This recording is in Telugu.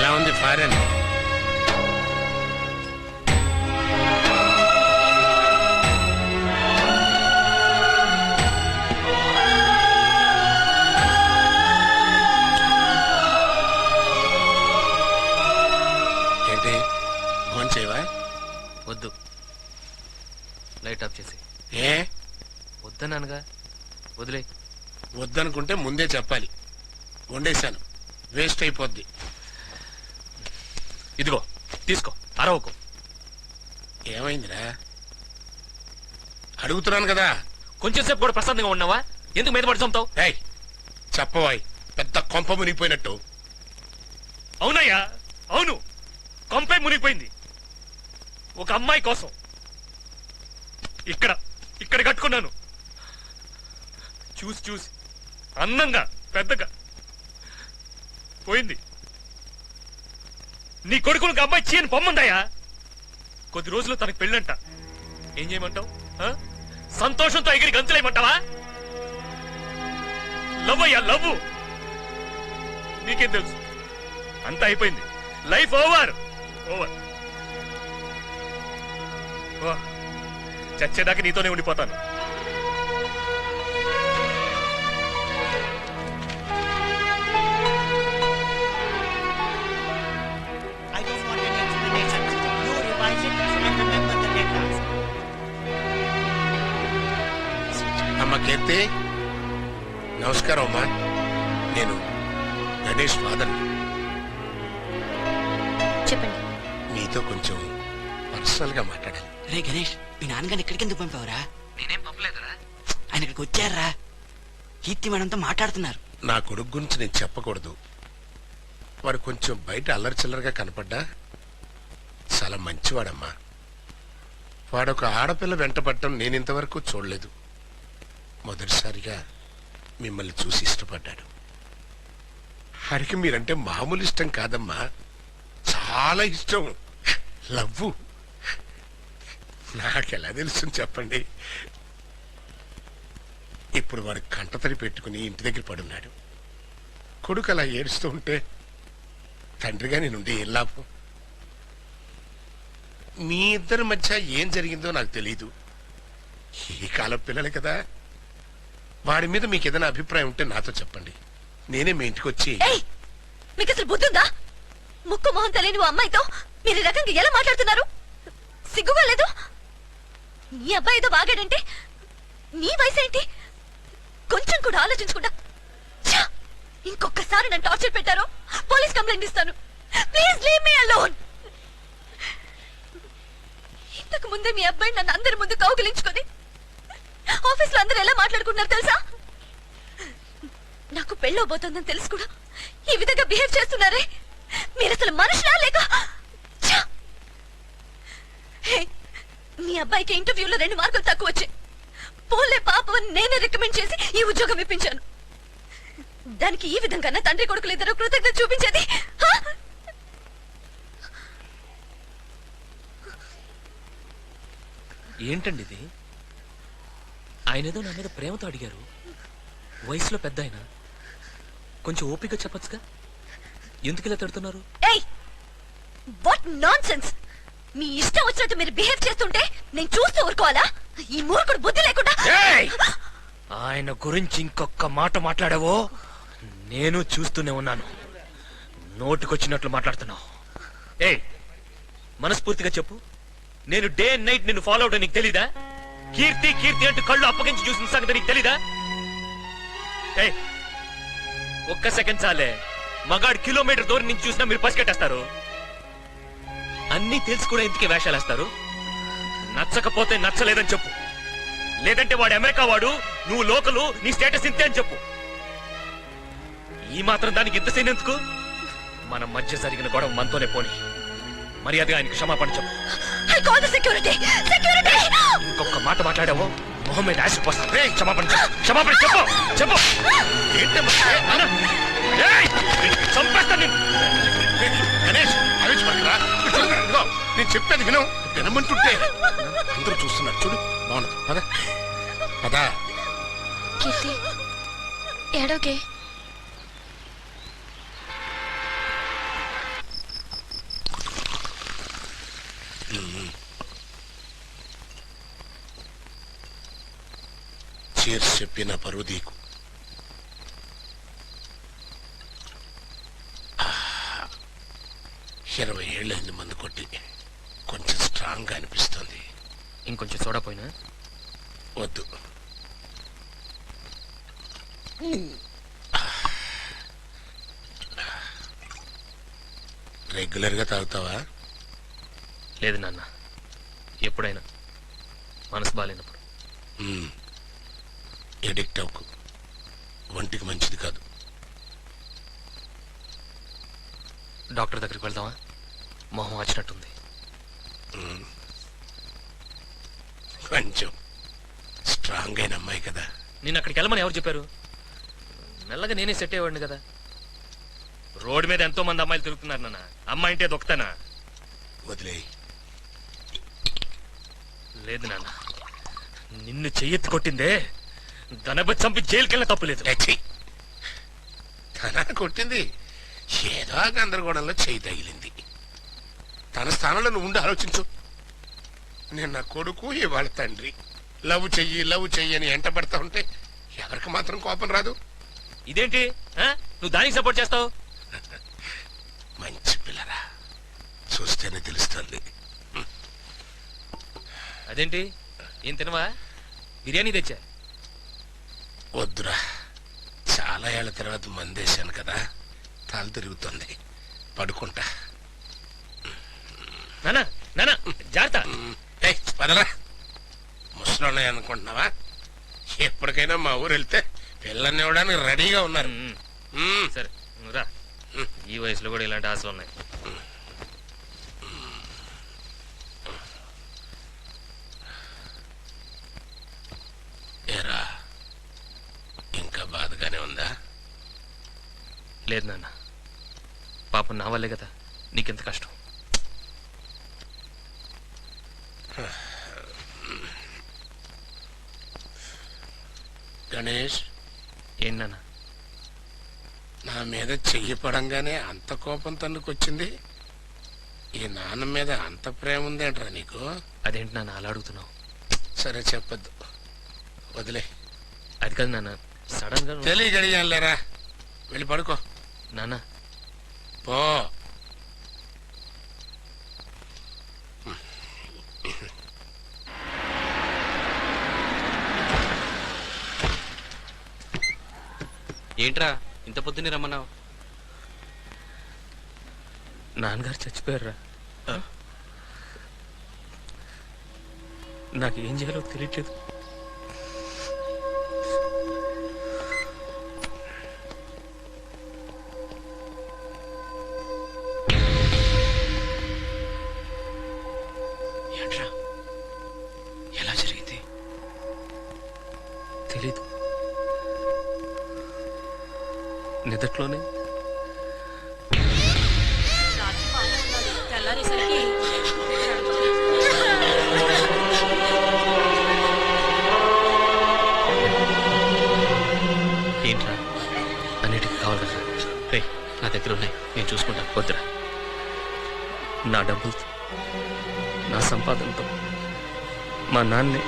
ఎలా ఉంది ఫారెన్? ఏంటి ఫోన్ చేయవా? వద్దు, లైట్ ఆఫ్ చేసి. ఏ వద్దన్నానుగా, వదిలే. వద్దనుకుంటే ముందే చెప్పాలి. వండేశాను, వేస్ట్ అయిపోద్ది. ఇదిగో తీసుకో, అరవకు. ఏమైందిరా? అడుగుతున్నాను కదా. కొంచెం సేపు కూడా ప్రశాంతంగా ఉన్నావా? ఎందుకు మీద పడి చంపుతావు? ఏయ్ చెప్పవాయ్, పెద్ద కొంప మునిగిపోయినట్టు. అవునయ్యా, అవును, కొంపే మునిగిపోయింది. ఒక అమ్మాయి కోసం ఇక్కడ ఇక్కడ కట్టుకున్నాను. చూసి చూసి అందంగా పెద్దగా పోయింది. నీ కొడుకులకు అమ్మాయి చేయని పొమ్మందయ్యా. కొద్ది రోజులు తనకు పెళ్ళంట. ఏం చేయమంటావు? సంతోషంతో ఎగిరి గంతులేయమంటావా? లవ్ అయ్యా, లవ్. నీకేం తెలుసు? అంతా అయిపోయింది. Life over over. చచ్చేదాకా నీతోనే ఉండిపోతాను. అమ్మ కీర్తి, నమస్కారం అమ్మా. నేను గణేష్ ఫాదర్. చెప్పండి. మీతో కొంచెం పర్సనల్ గా మాట్లాడాలి. రే గణేష్, మీ నాన్నగారిని ఎక్కడికి ఎందుకు పంపావురా? నేనేం పంపలేదురా. ఆయన ఇక్కడికి వచ్చారా? కీర్తి మేడంతో మాట్లాడుతున్నారు. నా కొడుకు గురించి నేను చెప్పకూడదు. వాడు కొంచెం బయట అల్లరి చిల్లరగా కనపడ్డా చాలా మంచివాడమ్మా. వాడొక ఆడపిల్ల వెంటపడటం నేను ఇంతవరకు చూడలేదు. మొదటిసారిగా మిమ్మల్ని చూసి ఇష్టపడ్డాడు. హరికి మీరంటే మామూలు ఇష్టం కాదమ్మా, చాలా ఇష్టం. లవ్వు. నాకెలా తెలుసు చెప్పండి. ఇప్పుడు వాడు కంటతడి పెట్టుకుని ఇంటి దగ్గర పడున్నాడు. కొడుకు అలా ఏడుస్తూ ఉంటే తండ్రిగా నేనుండి ఏం లాభం? మీ ఇద్దరి మధ్య ఏం జరిగిందో నాకు తెలీదు. ఈ కాలం పిల్లలు కదా. వాడి మీద మీకు ఏదైనా అభిప్రాయం ఉంటే నాతో చెప్పండి. నేనే మీ ఇంటికి వచ్చి. మీకు అసలు బుద్ధుందా? ముక్కు మొహం తెలియని ఓ అమ్మాయితో మీరు ఈ రకంగా ఎలా మాట్లాడుతున్నారు? సిగ్గుగా లేదు? నీ అబ్బాయి ఏదో బాగాడంటే నీ వయసు ఏంటి? కొంచెం కూడా ఆలోచించకుండా ఇంకొకసారి నన్ను టార్చర్ పెట్టారో పోలీస్ కంప్లైంట్ ఇస్తాను. Please leave me alone. ఇంతకు ముందే మీ అబ్బాయి నన్ను అందరి ముందు కౌగిలించుకొని ఆఫీస్ లో అందరూ ఎలా మాట్లాడుకున్నారు తెలుసా? నాకు పెళ్ళవబోతోందని తెలుసు కూడా ఈ విధంగా బిహేవ్ చేస్తున్నారే. మీరు అసలు మనుషులా లేక? మీ అబ్బాయికి ఇంటర్వ్యూలో 2 మార్కులు తక్కువ వచ్చాయి. పోలే పాపం నేనే రికమెండ్ చేసి ఈ ఉద్యోగం ఇప్పించాను. దానికి ఈ విధంగా తండ్రి కొడుకులు ఇద్దరు కృతజ్ఞత చూపించేది? ఏంటండి ఇది? ఆయన ఏదో నా మీద ప్రేమతో అడిగారు. వయసులో పెద్ద ఆయన, కొంచెం ఓపిక చెప్పచ్చుగా. ఎందుకు ఇలా తిడుతున్నారు? What nonsense! మీ ఇష్టం వచ్చినట్టు మీరు బిహేవ్ చేస్తుంటే నేను చూస్తూ ఊరుకోవాలా? ఈ మూర్ఖుడు బుద్ధి లేకుండా. ఆయన గురించి ఇంకొక మాట మాట్లాడావో నేను చూస్తూనే ఉన్నాను. నోటికొచ్చినట్లు మాట్లాడుతున్నావు. మనస్ఫూర్తిగా చెప్పు, నేను డే అండ్ నైట్ నిన్ను ఫాలో అవడం నీకు తెలీదా? కీర్తి కీర్తి అంటూ కళ్ళు అప్పగించి చూసిన సంగతి నీకు తెలీదా? ఒక్క సెకండ్ చాలే. మగాడు కిలోమీటర్ దూరం నుంచి చూసినా మీరు పసిగట్టేస్తారు. అన్నీ తెలిసి కూడా ఇంటికి వేషాలేస్తారు. నచ్చకపోతే నచ్చలేదని చెప్పు. లేదంటే వాడు అమెరికా వాడు, నువ్వు లోకలు, నీ స్టేటస్ ఇంతే అని చెప్పు. ఈ మాత్రం దానికి ఇంత సీన్ ఎందుకు? మన మధ్య జరిగిన గొడవ మనతోనే పోని. మర్యాదగా ఆయనకి క్షమాపణ చెప్పు. ఇంకొక మాట మాట్లాడావో మొహం మీద యాసిడ్ పోస్తాను. క్షమాపణ చెప్పు, క్షమాపణ చెప్పు, చెప్పు. చంపేస్తాను నేను. నేను చెప్పేది విను. వినమంటుంటే అందరూ చూస్తున్నారు చూడు. బాగుంది పద పదా. కీర్తి ఏడోకే. చెప్పి నా పరువు దీకు. 20 ఏళ్ళైంది మందు కొట్టి, కొంచెం స్ట్రాంగ్ గా అనిపిస్తుంది. ఇంకొంచెం సోడా పోయినా? వద్దు. రెగ్యులర్ గా తాగుతావా? లేదు నాన్న, ఎప్పుడైనా మనసు బాగాలేనప్పుడు. ఎడిక్ట్ అవ్వకు, ఒంటికి మంచిది కాదు. డాక్టర్ దగ్గరికి వెళ్దామా? మొహం వచ్చినట్టుంది. కొంచెం స్ట్రాంగ్ అయిన అమ్మాయి కదా. నేను అక్కడికి వెళ్ళమని ఎవరు చెప్పారు? మెల్లగా నేనే సెట్ అయ్యేవాడిని కదా. రోడ్డు మీద ఎంతో మంది అమ్మాయిలు తిరుగుతున్నారు నాన్న. అమ్మాయి అంటే దొక్కుతానా? వదిలేయి. లేదు నాన్న, నిన్ను చెయ్యెత్తి కొట్టిందే దనబ చంపి జైలుకెళ్ళిన తప్పులేదు. తన కొట్టింది ఏదో గందరగోళంలో చేయి తగిలింది. తన స్థానంలో నువ్వు ఉండి ఆలోచించు. నేను నా కొడుకు, ఇవాళ తండ్రి. లవ్ చెయ్యి అని ఎంట పడతా ఉంటే ఎవరికి మాత్రం కోపం రాదు? ఇదేంటి నువ్వు దానికి సపోర్ట్ చేస్తావు? మంచి పిల్లరా, చూస్తేనే తెలుస్తుంది. అదేంటి, ఏం తినవా? బిర్యానీ తెచ్చా. వద్దురా, చాలా ఏళ్ల తర్వాత మందేశాను కదా, తల తిరుగుతుంది. పడుకుంటా. నానా నానా జాగ్రత్త. పదరా, ముసలి అనుకుంటున్నావా? ఎప్పటికైనా మా ఊరు వెళ్తే పిల్లల్ని ఇవ్వడానికి రెడీగా ఉన్నారు. సరే నువ్వు రా. ఈ వయసులో కూడా ఇలాంటి ఆశలు ఉన్నాయి. ఏరా, ఇంకా బాధగానే ఉందా? లేదు నాన్న, పాపం నా వల్లే కదా నీకెంత కష్టం. గణేష్, ఏం నాన్న? నా మీద చెయ్యి పడంగానే అంత కోపం తన్నుకొచ్చింది. ఈ నాన్న మీద అంత ప్రేమ ఉందేంట్రా నీకు? అదేంటి నాన్న అలా అడుగుతున్నావు? సరే చెప్పొద్దు, వదిలే. అది కాదు నాన్న, సడన్ గా తెలియగలిగానులేరా, వెళ్ళి పడుకో. నాన్న పో. ఏంట్రా ఇంత పొద్దున్నే రమ్మన్నావు? నాన్నగారు చచ్చిపోయారా? నాకు ఏం చేయాలో తెలియట్లేదు. ఏంట్రా, ఎలా జరిగింది? తెలీదు. నిదట్లోనే ఏంట్రా, అన్నిటికీ కావాలి కదా? రే, నా దగ్గర ఉన్నాయి, నేను చూసుకుంటా. వద్దురా, నా డబ్బులతో, నా సంపాదనతో మా నాన్నే